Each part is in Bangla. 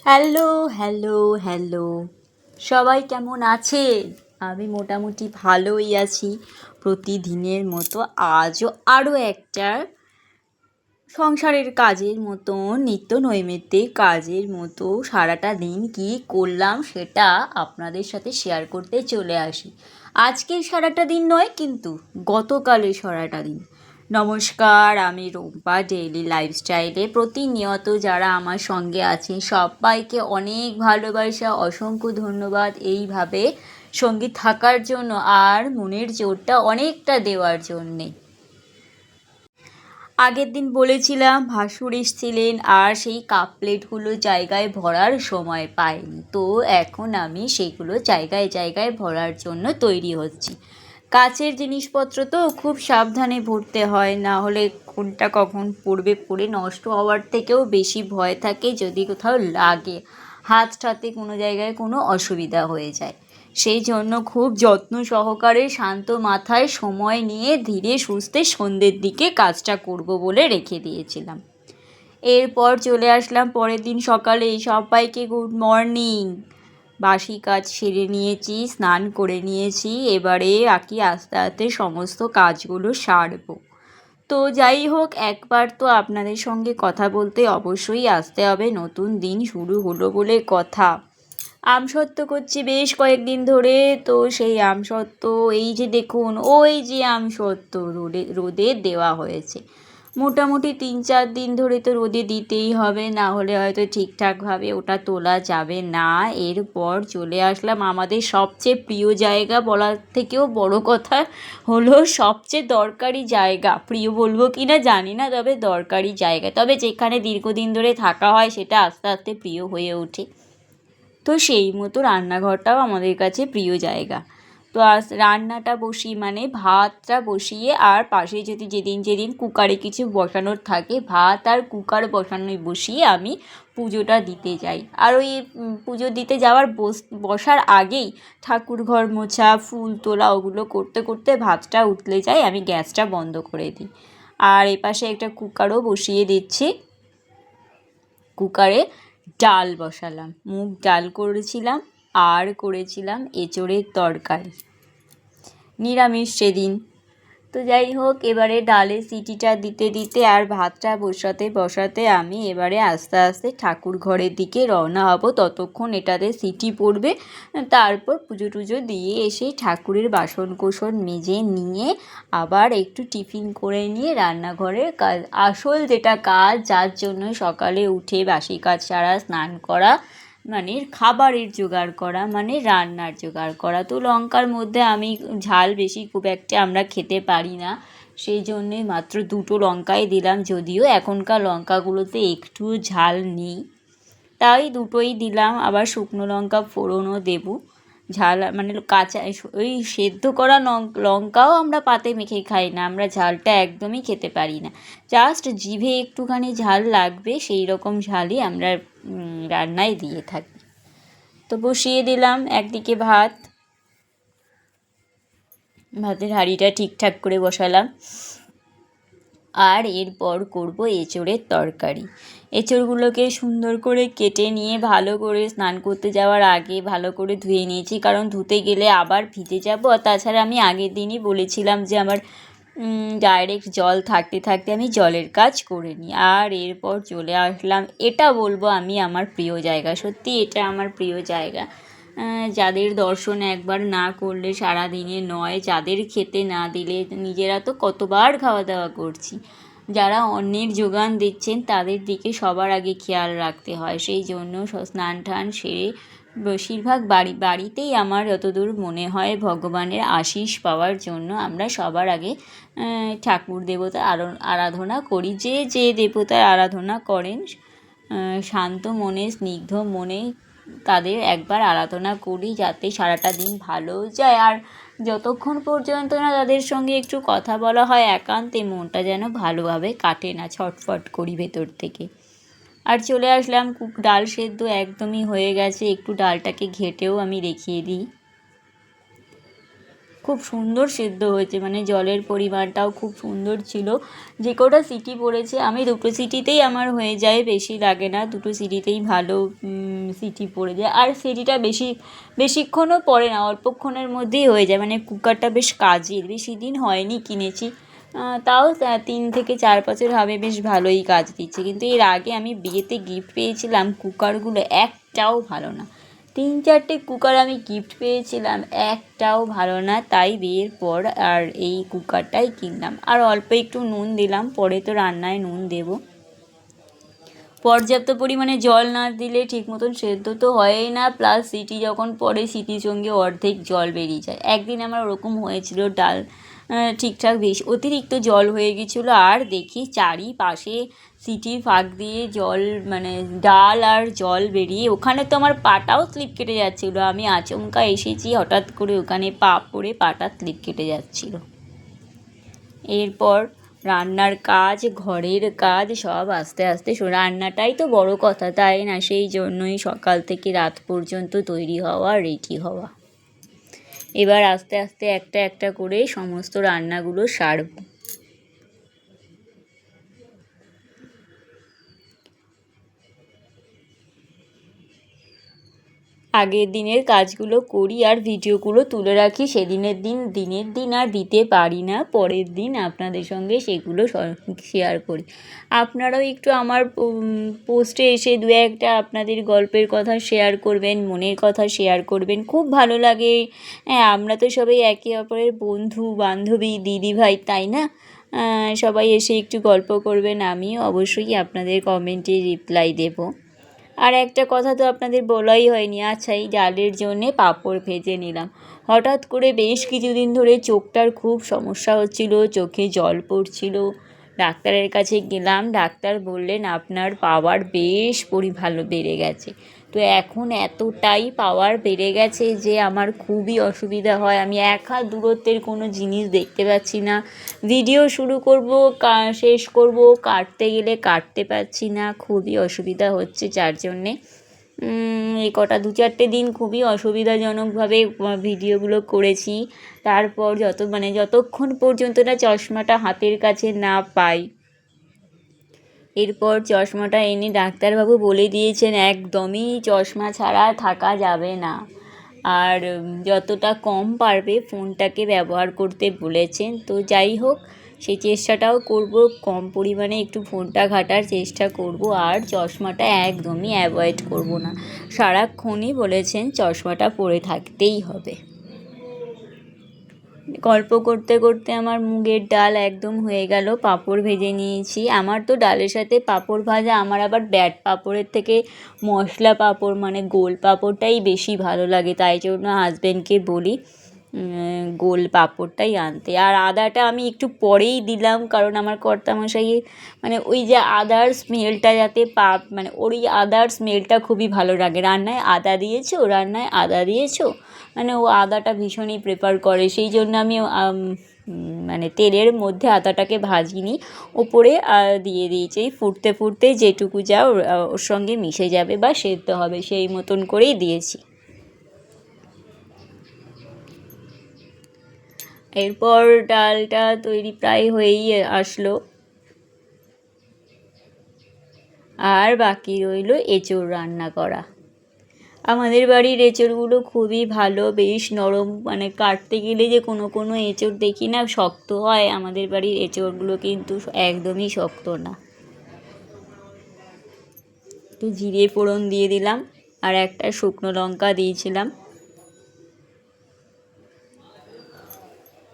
Hello, hello, hello. সবাই কেমন আছেন? আমি মোটামুটি ভালোই আছি। প্রতিদিনের মতো আজও আরও একটা সংসারের কাজের মতো নিত্য নৈমিত্তিক কাজের মতো সারাটা দিন কী করলাম সেটা আপনাদের সাথে শেয়ার করতে চলে আসি। আজকের সারাটা দিন নয় কিন্তু গতকালের সারাটা দিন। নমস্কার, আমি রুম্পা ডেইলি লাইফস্টাইলে প্রতিনিয়ত যারা আমার সঙ্গে আছেন সবাইকে অনেক ভালোবাসা, অসংখ্য ধন্যবাদ এইভাবে সঙ্গে থাকার জন্য আর মনের জোরটা অনেকটা দেওয়ার জন্যে। আগের দিন বলেছিলাম ভাসুর এসেছিলেন আর সেই কাপ প্লেটগুলো জায়গায় ভরার সময় পাইনি, তো এখন আমি সেগুলো জায়গায় জায়গায় ভরার জন্য তৈরি হচ্ছি। কাচের জিনিসপত্র তো খুব সাবধানে ভরতে হয়, না হলে কোনটা কখন পড়বে, পড়ে নষ্ট হওয়ার থেকেও বেশি ভয় থাকে যদি কোথাও লাগে, হাতে কোনো জায়গায় কোনো অসুবিধা হয়ে যায়। সেই জন্য খুব যত্ন সহকারে শান্ত মাথায় সময় নিয়ে ধীরে সুস্থে সন্ধ্যের দিকে কাজটা করব বলে রেখে দিয়েছিলাম। এরপর চলে আসলাম পরের দিন সকালে। সবাইকে গুড মর্নিং। বাসি কাজ সেরে নিয়েছি, স্নান করে নিয়েছি, এবারে আস্তে আস্তে সমস্ত কাজগুলো সারবো। তো যাই হোক, একবার তো আপনাদের সঙ্গে কথা বলতে অবশ্যই আসতে হবে, নতুন দিন শুরু হলো বলে কথা। আমসত্ত্ব করছি বেশ কয়েকদিন ধরে, তো সেই আমসত্ত্ব এই যে দেখুন, ওই যে আমসত্ত্ব রোদে দেওয়া হয়েছে। মোটামুটি 3-4 দিন ধরে তো রোদে দিতেই হবে, না হলে হয়তো ঠিকঠাকভাবে ওটা তোলা যাবে না। এরপর চলে আসলাম আমাদের সবচেয়ে প্রিয় জায়গা, বলার থেকেও বড় কথা হলো সবচেয়ে দরকারি জায়গা। প্রিয় বলবো কি না জানি না, তবে দরকারি জায়গা, তবে যেখানে দীর্ঘদিন ধরে থাকা হয় সেটা আস্তে আস্তে প্রিয় হয়ে ওঠে। তো সেই মতো রান্নাঘরটাও আমাদের কাছে প্রিয় জায়গা। তো রান্নাটা মানে ভাতটা বসিয়ে, আর পাশে যদি যেদিন কুকারে কিছু বসানোর থাকে, ভাত আর কুকার বসিয়ে আমি পুজোটা দিতে যাই। আর ওই পুজো দিতে যাওয়ার বসার আগেই ঠাকুর ঘর মোছা, ফুল তোলা, ওগুলো করতে করতে ভাতটা উতলে যায়, আমি গ্যাসটা বন্ধ করে দিই। আর এপাশে একটা কুকারও বসিয়ে দিচ্ছি। কুকারে ডাল বসালাম, মুগ ডাল করেছিলাম, আর করেছিলাম এঁচোড়ের তরকারি, নিরামিষ সেদিন। তো যাই হোক, এবারে ডালের সিটিটা দিতে দিতে আর ভাতটা বসাতে আমি এবারে আস্তে আস্তে ঠাকুর ঘরের দিকে রওনা হব। ততক্ষণ এটাতে সিটি পড়বে, তারপর পুজো টুজো দিয়ে এসে ঠাকুরের বাসন কোসন মেজে নিয়ে আবার একটু টিফিন করে নিয়ে রান্নাঘরের কাজ, আসল যেটা কাজ, যার জন্য সকালে উঠে বাসি কাজ সারা, স্নান করা, মানে খাবারের জোগাড় করা, মানে রান্নার জোগাড় করা। তো লঙ্কার মধ্যে আমি ঝাল বেশি খুব একটা আমরা খেতে পারি না, সেই জন্যে মাত্র 2টো লঙ্কাই দিলাম, যদিও এখনকার লঙ্কাগুলোতে একটুও ঝাল নেই, তাই 2টোই দিলাম। আবার শুকনো লঙ্কা ফোড়নও দেবো। ঝাল মানে কাঁচা, ওই সেদ্ধ করা লঙ্কাও আমরা পাতে মেখে খাই না, আমরা ঝালটা একদমই খেতে পারি না, জাস্ট জিভে একটুখানি ঝাল লাগবে সেই রকম ঝালই আমরা রান্নায় দিয়ে থাকি। তো বসিয়ে দিলাম একদিকে ভাতের হাঁড়িটা ঠিকঠাক করে বসালাম। আর এরপর করব এঁচোড়ের তরকারি। এঁচোড়গুলোকে সুন্দর করে কেটে নিয়ে ভালো করে স্নান করতে যাওয়ার আগে ভালো করে ধুয়ে নিয়েছি, কারণ ধুতে গেলে আবার ভিজে যাব। আর তাছাড়া আমি আগের দিনই বলেছিলাম যে আমার ডাইরেক্ট জল থাকতে থাকতে আমি জলের কাজ করে নিই। আর এরপর চলে আসলাম, এটা বলবো আমি আমার প্রিয় জায়গা, সত্যি এটা আমার প্রিয় জায়গা। যাদের দর্শন একবার না করলে সারা দিনে নয়, যাদের খেতে না দিলে, নিজেরা তো কতবার খাওয়া দাওয়া করছি, যারা অন্যের যোগান দিচ্ছেন তাদের দিকে সবার আগে খেয়াল রাখতে হয়। সেই জন্য স্নান টান সেরে বেশিরভাগ বাড়িতেই আমার যতদূর মনে হয় ভগবানের আশীষ পাওয়ার জন্য আমরা সবার আগে ঠাকুর দেবতা আরাধনা করি। যে যে দেবতার আরাধনা করেন শান্ত মনে, স্নিগ্ধ মনে তাদের একবার আরাধনা করি, যাতে সারাটা দিন ভালো যায়। আর যতক্ষণ পর্যন্ত না তাদের সঙ্গে একটু কথা বলা হয় একান্তে, মনটা যেন ভালোভাবে কাটে না, ছটফট করি ভেতর থেকে। আর চলে আসলাম, ডাল সেদ্ধ একদমই হয়ে গেছে, একটু ডালটাকে ঘেঁটেও আমি দেখিয়ে দিই। খুব সুন্দর সেদ্ধ হয়েছে, মানে জলের পরিমাণটাও খুব সুন্দর ছিল। যে কটা সিটি পড়েছে আমি 2টো সিটিতেই আমার হয়ে যায়, বেশি লাগে না, 2টো সিটিতেই ভালো সিটি পড়ে যায়। আর সিটিটা বেশিক্ষণও পড়ে না, অল্পক্ষণের মধ্যেই হয়ে যায়, মানে কুকারটা বেশ কাজের, বেশি দিন হয়নি কিনেছি, তাও 3 থেকে 4 বছর হবে, বেশ ভালোই কাজ দিচ্ছে। কিন্তু এর আগে আমি বিয়েতে গিফট পেয়েছিলাম, কুকারগুলো একটাও ভালো না, 3-4টে কুকার আমি গিফট পেয়েছিলাম, একটাও ভালো না। তাই বিয়ের পর আর এই কুকারটাই কিনলাম। আর অল্প একটু নুন দিলাম, পরে তো রান্নায় নুন দেবো। পর্যাপ্ত পরিমাণে জল না দিলে ঠিক মতন সেদ্ধ তো হয়ই না, প্লাস সিটি যখন পড়ে সিটির সঙ্গে অর্ধেক জল বেরিয়ে যায়। একদিন আমার ওরকম হয়েছিল, ডাল ঠিকঠাক বেশি অতিরিক্ত জল হয়ে গেছিলো, আর দেখি চারিপাশে সিটির ফাঁক দিয়ে জল, মানে ডাল আর জল বেরিয়ে, ওখানে তো আমার পাটাও স্লিপ কেটে যাচ্ছিলো। আমি আচমকা এসেছি, হঠাৎ করে ওখানে পা পড়ে পাটা স্লিপ কেটে যাচ্ছিলো। এরপর রান্নার কাজ, ঘরের কাজ সব আস্তে আস্তে, রান্নাটাই তো বড় কথা, তাই না? সেই জন্যই সকাল থেকে রাত পর্যন্ত তৈরি হওয়া, রেডি হওয়া। এবার আস্তে আস্তে একটা একটা করে সমস্ত রান্নাগুলো সারব। আগের দিনের কাজগুলো করি আর ভিডিওগুলো তুলে রাখি, দিনের দিন আর দিতে পারি না, পরের দিন আপনাদের সঙ্গে সেগুলো শেয়ার করি। আপনারাও একটু আমার পোস্টে এসে 2-একটা আপনাদের গল্পের কথা শেয়ার করবেন, মনের কথা শেয়ার করবেন, খুব ভালো লাগে। হ্যাঁ, আমরা তো সবাই একে অপরের বন্ধু বান্ধবী, দিদিভাই, তাই না? সবাই এসে একটু গল্প করবেন, আমিও অবশ্যই আপনাদের কমেন্টে রিপ্লাই দেব। আর একটা কথা তো আপনাদের বলাই হয়নি, আচ্ছা, এই ডালের জন্যে পাঁপড় ভেজে নিলাম। হঠাৎ করে বেশ কিছুদিন ধরে চোখটার খুব সমস্যা হচ্ছিল, চোখে জল পড়ছিল, ডাক্তারের কাছে গেলাম, ডাক্তার বললেন আপনার পাওয়ার বেশ ভালো বেড়ে গেছে। তো এখন এতটাই পাওয়ার বেড়ে গেছে যে আমার খুবই অসুবিধা হয়, আমি 1 হাত দূরত্বের কোনো জিনিস দেখতে পাচ্ছি না, ভিডিও শুরু করব, শেষ করব, কাটতে গেলে কাটতে পারছি না, খুবই অসুবিধা হচ্ছে, যার জন্যে এই কটা 2-4টে দিন খুবই অসুবিধাজনকভাবে ভিডিওগুলো করেছি। তারপর যতক্ষণ পর্যন্ত না চশমাটা হাতের কাছে না পাই, এরপর চশমাটা এনে ডাক্তারবাবু বলে দিয়েছেন একদমই চশমা ছাড়া থাকা যাবে না, আর যতটা কম পারবে ফোনটাকে ব্যবহার করতে বলেছেন। তো যাই হোক, সেই চেষ্টাটাও করব, কম পরিমাণে একটু ফোনটা ঘাটার চেষ্টা করব, আর চশমাটা একদমই অ্যাভয়েড করব না, সারাক্ষণই বলেছেন চশমাটা পরে থাকতেই হবে। গল্প করতে করতে আমার মুগের ডাল একদম হয়ে গেল, পাঁপড় ভেজে নিয়েছি। আমার তো ডালের সাথে পাঁপড় ভাজা, আমার আবার ব্যাট পাঁপড়ের থেকে মশলা পাঁপড়, মানে গোল পাঁপড়টাই বেশি ভালো লাগে, তাই জন্য হাজব্যান্ডকে বলি গোল পাঁপড়টাই আনতে। আর আদাটা আমি একটু পরেই দিলাম, কারণ আমার কর্তামশাই, মানে ওই যে আদার স্মেলটা যাতে মানে ওর ওই আদার স্মেলটা খুবই ভালো লাগে, রান্নায় আদা দিয়েছো, মানে ও আদাটা ভীষণই প্রেফার করে, সেই জন্য আমি মানে তেলের মধ্যে আদাটাকে ভাজিনি, ওপরে দিয়ে দিয়েছি, ফুটতে ফুটতে যেটুকু যা ওর সঙ্গে মিশে যাবে বা সেদ্ধ হবে সেই মতন করেই দিয়েছি। এরপর ডালটা তৈরি প্রায় হয়েই আসলো, আর বাকি রইল এঁচোড় রান্না করা। আমাদের বাড়ির এঁচোড়গুলো খুবই ভালো, বেশ নরম, মানে কাটতে গেলে যে কোনো এঁচোড় দেখি না শক্ত হয়, আমাদের বাড়ির এঁচোড়গুলো কিন্তু একদমই শক্ত না। একটু জিরে ফোড়ন দিয়ে দিলাম, আর একটা শুকনো লঙ্কা দিয়েছিলাম।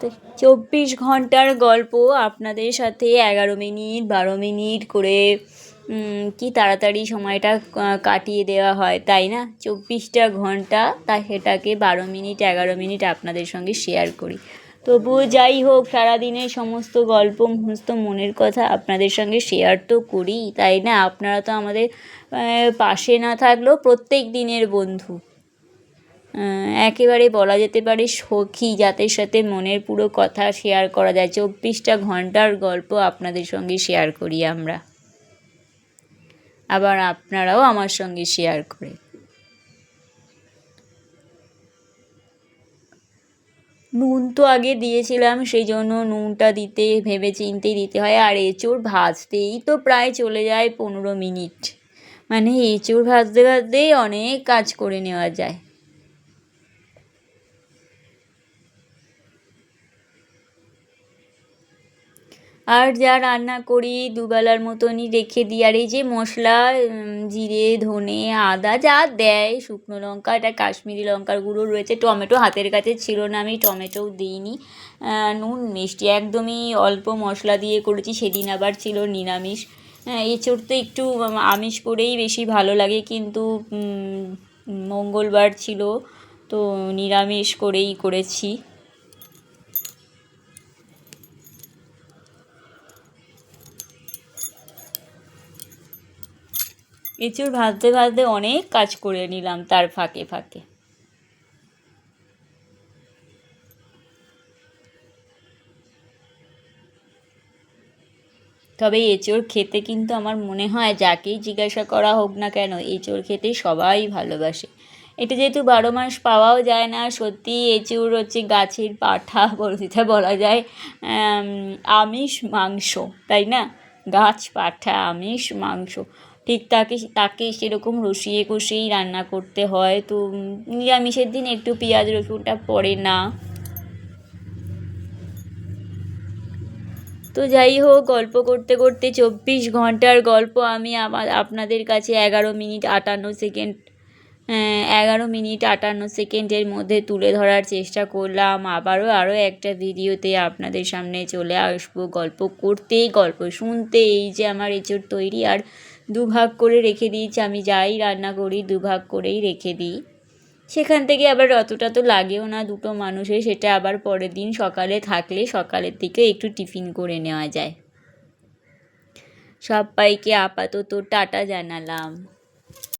তো 24 ঘন্টার গল্প আপনাদের সাথে 11 মিনিট 12 মিনিট করে কি তাড়াতাড়ি সময়টা কাটিয়ে দেওয়া হয়, তাই না? 24টা ঘন্টা, তা সেটাকে 12 মিনিট 11 মিনিট আপনাদের সঙ্গে শেয়ার করি। তবুও যাই হোক, সারাদিনের সমস্ত গল্প, সমস্ত মনের কথা আপনাদের সঙ্গে শেয়ার তো করি, তাই না? আপনারা তো আমাদের পাশে না থাকলেও প্রত্যেক দিনের বন্ধু, একেবারে বলা যেতে পারে সখী, যাদের সাথে মনের পুরো কথা শেয়ার করা যায়। 24টা ঘন্টার গল্প আপনাদের সঙ্গে শেয়ার করি আমরা, আবার আপনারাও আমার সঙ্গে শেয়ার করে। নুন তো আগে দিয়েছিলাম, সেই জন্য নুনটা দিতে ভেবে চিন্তেই দিতে হয়। আর এঁচোড় ভাজতেই তো প্রায় চলে যায় 15 মিনিট, মানে এঁচোড় ভাজতে ভাজতেই অনেক কাজ করে নেওয়া যায়। আর যা রান্না করি দুবেলার মতনই রেখে দিই। আর এই যে মশলা, জিরে, ধনে, আদা যা দেয়, শুকনো লঙ্কা, এটা কাশ্মীরি লঙ্কার গুঁড়ো রয়েছে, টমেটো হাতের কাছে ছিল না, আমি টমেটোও দিইনি, নুন মিষ্টি একদমই অল্প মশলা দিয়ে করেছি। সেদিন আবার ছিল নিরামিষ। এঁচোড় তো একটু আমিষ করেই বেশি ভালো লাগে, কিন্তু মঙ্গলবার ছিল তো নিরামিষ করেই করেছি। এঁচোড় ভাজতে ভাজতে অনেক কাজ করে নিলাম তার ফাঁকে ফাঁকে। তবে এঁচোড় খেতে কিন্তু আমার মনে হয় যাকেই জিজ্ঞাসা করা হোক না কেন, এঁচোড় খেতে সবাই ভালোবাসে। এটা যেহেতু 12 মাস পাওয়াও যায় না, সত্যি এঁচোড় হচ্ছে গাছের পাঠা বলতে বলা যায়, আমিষ মাংস, তাই না? গাছ পাঠা আমিষ মাংস, ঠিক তাকে তাকে সেরকম রসিয়ে কষিয়েই রান্না করতে হয়। তো নিরামিষের দিন একটু পেঁয়াজ রসুনটা পড়ে না। তো যাই হোক, গল্প করতে করতে 24 ঘন্টার গল্প আমি আপনাদের কাছে 11 মিনিট 58 সেকেন্ড, 11 মিনিট 58 সেকেন্ডের মধ্যে তুলে ধরার চেষ্টা করলাম। আরও একটা ভিডিওতে আপনাদের সামনে চলে আসবো, গল্প করতে গল্প শুনতে। এই যে আমার এঁচোড় তৈরি, আর দুভাগ করে রেখে দিয়েছি, আমি যাই রান্না করি দুভাগ করেই রেখে দিই। সেখান থেকে আবার অতটা তো লাগেও না দুটো মানুষের, সেটা আবার পরের দিন সকালে থাকলে সকালের থেকে একটু টিফিন করে নেওয়া যায়। সবাইকে আপাতত টাটা জানালাম।